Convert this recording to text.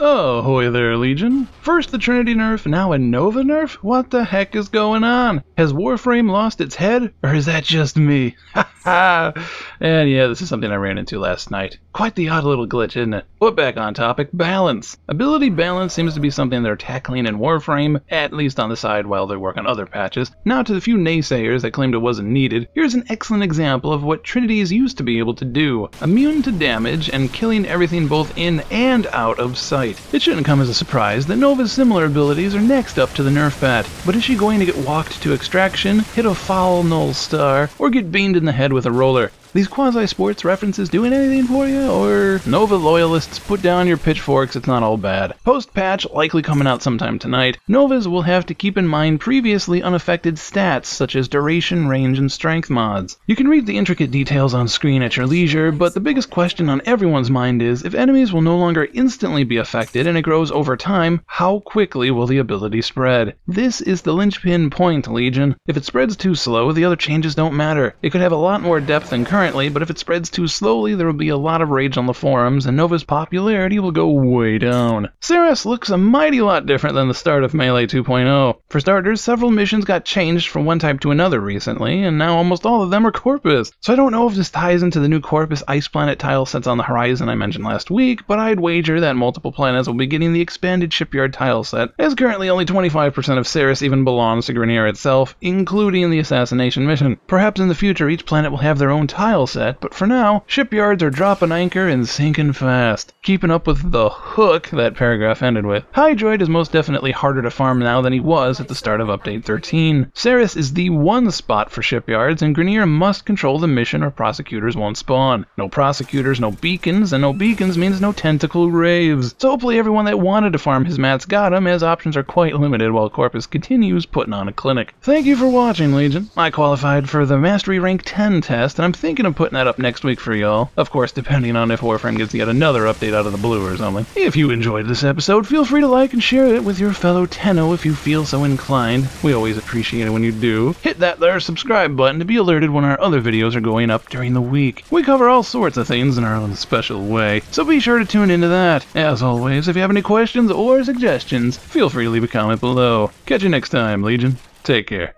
Ahoy there, Legion. First the Trinity Nerf, now a Nova Nerf? What the heck is going on? Has Warframe lost its head? Or is that just me? Ha ha! And yeah, this is something I ran into last night. Quite the odd little glitch, isn't it? But back on topic, balance. Ability balance seems to be something they're tackling in Warframe, at least on the side while they work on other patches. Now to the few naysayers that claimed it wasn't needed, here's an excellent example of what Trinity is used to be able to do. Immune to damage and killing everything both in and out of sight. It shouldn't come as a surprise that Nova's similar abilities are next up to the nerf bat, but is she going to get walked to extraction, hit a foul null star, or get beamed in the head with a roller? These quasi-sports references doing anything for you? Or Nova loyalists, put down your pitchforks, it's not all bad. Post-patch, likely coming out sometime tonight, Novas will have to keep in mind previously unaffected stats such as duration, range, and strength mods. You can read the intricate details on screen at your leisure, but the biggest question on everyone's mind is, if enemies will no longer instantly be affected and it grows over time, how quickly will the ability spread? This is the linchpin point, Legion. If it spreads too slow, the other changes don't matter. It could have a lot more depth than currently, but if it spreads too slowly, there will be a lot of rage on the forums, and Nova's popularity will go way down. Ceres looks a mighty lot different than the start of Melee 2.0. For starters, several missions got changed from one type to another recently, and now almost all of them are Corpus. So I don't know if this ties into the new Corpus Ice Planet tile sets on the horizon I mentioned last week, but I'd wager that multiple planets will be getting the expanded Shipyard tile set, as currently only 25% of Ceres even belongs to Grenier itself, including the assassination mission. Perhaps in the future each planet will have their own tile set, but for now, shipyards are dropping anchor and sinking fast. Keeping up with the hook that paragraph ended with. Hydroid is most definitely harder to farm now than he was at the start of Update 13. Ceres is the one spot for shipyards, and Grenier must control the mission or prosecutors won't spawn. No prosecutors, no beacons, and no beacons means no tentacle raves. So hopefully everyone that wanted to farm his mats got them, as options are quite limited while Corpus continues putting on a clinic. Thank you for watching, Legion. I qualified for the Mastery Rank 10 test, and I'm thinking of putting that up next week for y'all. Of course, depending on if Warframe gets yet another update out of the blue or something. If you enjoyed this episode, feel free to like and share it with your fellow Tenno if you feel so inclined. We always appreciate it when you do. Hit that there subscribe button to be alerted when our other videos are going up during the week. We cover all sorts of things in our own special way, so be sure to tune into that. As always, if you have any questions or suggestions, feel free to leave a comment below. Catch you next time, Legion. Take care.